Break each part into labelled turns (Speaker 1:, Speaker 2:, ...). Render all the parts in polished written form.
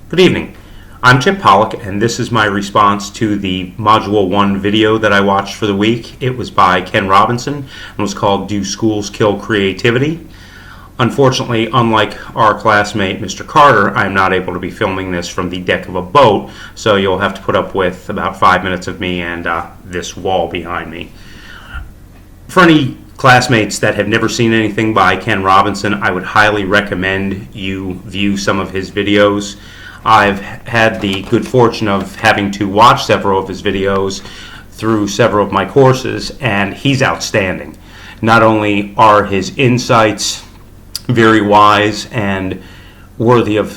Speaker 1: Good evening. I'm Chip Pollock, and this is my response to the Module 1 video that I watched for the week. It was by Ken Robinson and was called Do Schools Kill Creativity? Unfortunately, unlike our classmate, Mr. Carter, I'm not able to be filming this from the deck of a boat, so you'll have to put up with about 5 minutes of me and this wall behind me. For any classmates that have never seen anything by Ken Robinson, I would highly recommend you view some of his videos. I've had the good fortune of having to watch several of his videos through several of my courses, and he's outstanding. Not only are his insights very wise and worthy of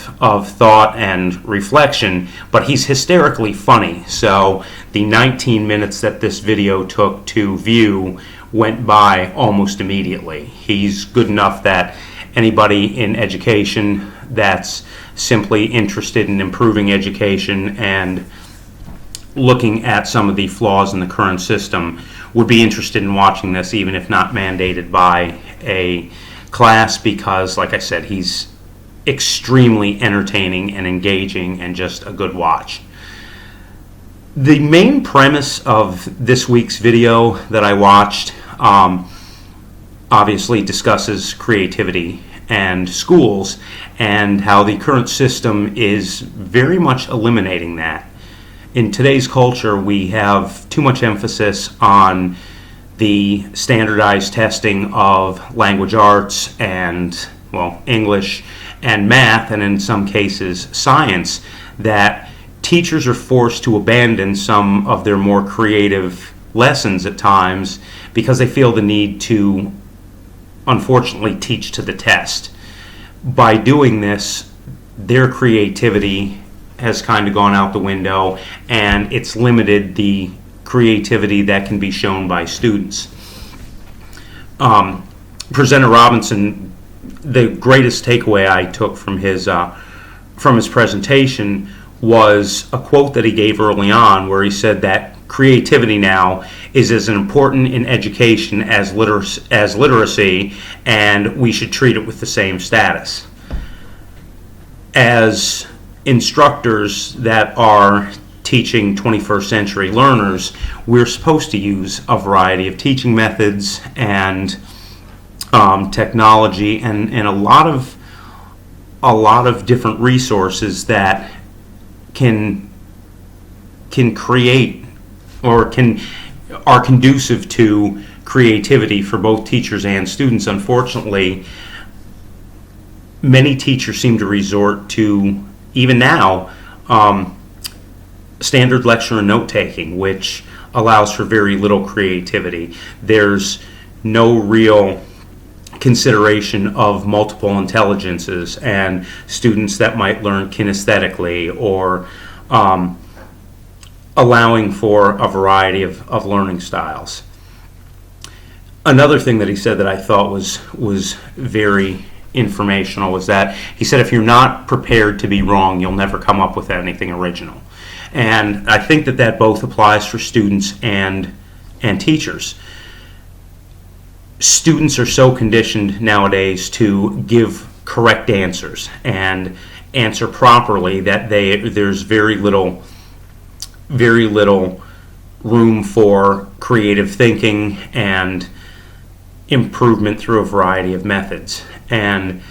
Speaker 1: thought and reflection, but he's hysterically funny. So the 19 minutes that this video took to view went by almost immediately. He's good enough that anybody in education that's simply interested in improving education and looking at some of the flaws in the current system would be interested in watching this, even if not mandated by a class, because, like I said, he's extremely entertaining and engaging and just a good watch. The main premise of this week's video that I watched obviously discusses creativity and schools and how the current system is very much eliminating that. In today's culture, we have too much emphasis on the standardized testing of language arts and, well, English and math, and in some cases science, that teachers are forced to abandon some of their more creative lessons at times because they feel the need to, unfortunately, teach to the test. By doing this, their creativity has kind of gone out the window, and it's limited the creativity that can be shown by students. Presenter Robinson, the greatest takeaway I took from his presentation was a quote that he gave early on, where he said that creativity now is as important in education as literacy, and we should treat it with the same status. As instructors that are teaching 21st century learners, we're supposed to use a variety of teaching methods and technology and a lot of different resources that can create or are conducive to creativity for both teachers and students. Unfortunately, many teachers seem to resort to, even now, standard lecture and note-taking, which allows for very little creativity. There's no real consideration of multiple intelligences and students that might learn kinesthetically, or allowing for a variety of learning styles. Another thing that he said that I thought was very informational was that he said, if you're not prepared to be wrong, you'll never come up with anything original. And I think that both applies for students and teachers. Students are so conditioned nowadays to give correct answers and answer properly that there's very little room for creative thinking and improvement through a variety of methods. And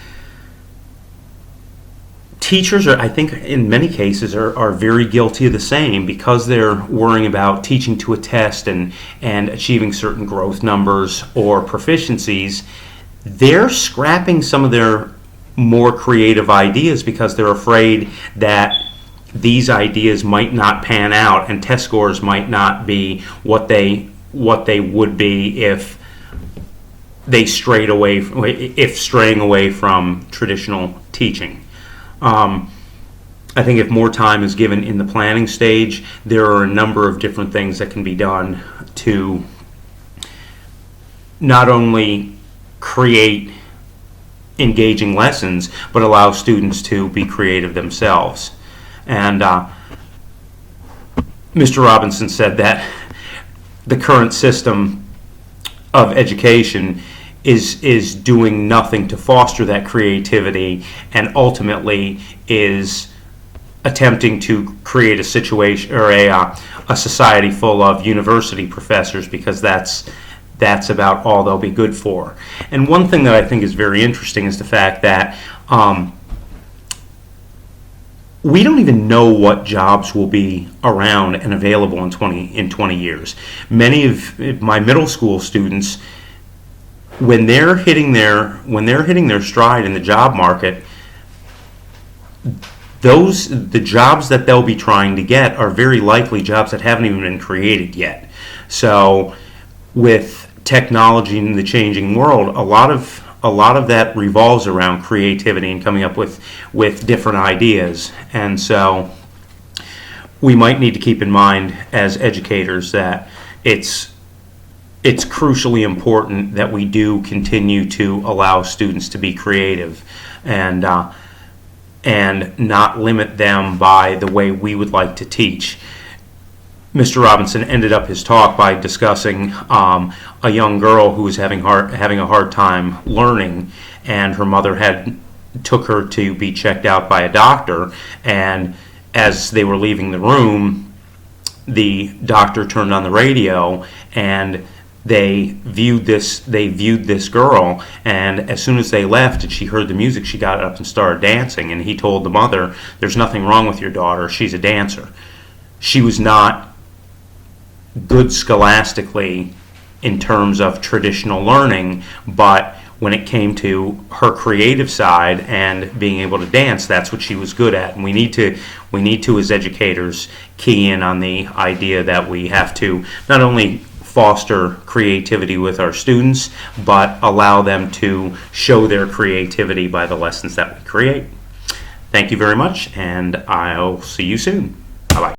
Speaker 1: teachers I think in many cases are very guilty of the same, because they're worrying about teaching to a test and achieving certain growth numbers or proficiencies. They're scrapping some of their more creative ideas because they're afraid that these ideas might not pan out and test scores might not be what they would be if straying away from traditional teaching. I think if more time is given in the planning stage, there are a number of different things that can be done to not only create engaging lessons, but allow students to be creative themselves. And Mr. Robinson said that the current system of education is doing nothing to foster that creativity, and ultimately is attempting to create a situation or a society full of university professors, because that's about all they'll be good for. And one thing that I think is very interesting is the fact that we don't even know what jobs will be around and available in 20 years. Many of my middle school students, when they're hitting their stride in the job market, the jobs that they'll be trying to get are very likely jobs that haven't even been created yet. So with technology in the changing world, a lot of that revolves around creativity and coming up with different ideas. And so we might need to keep in mind as educators that it's crucially important that we do continue to allow students to be creative and not limit them by the way we would like to teach. Mr. Robinson ended up his talk by discussing a young girl who was having a hard time learning, and her mother took her to be checked out by a doctor. And as they were leaving the room, the doctor turned on the radio, and they viewed this girl, and as soon as they left and she heard the music, she got up and started dancing. And he told the mother, "There's nothing wrong with your daughter. She's a dancer." She was not good scholastically in terms of traditional learning, but when it came to her creative side and being able to dance, that's what she was good at. And we need to as educators key in on the idea that we have to not only foster creativity with our students, but allow them to show their creativity by the lessons that we create. Thank you very much, and I'll see you soon.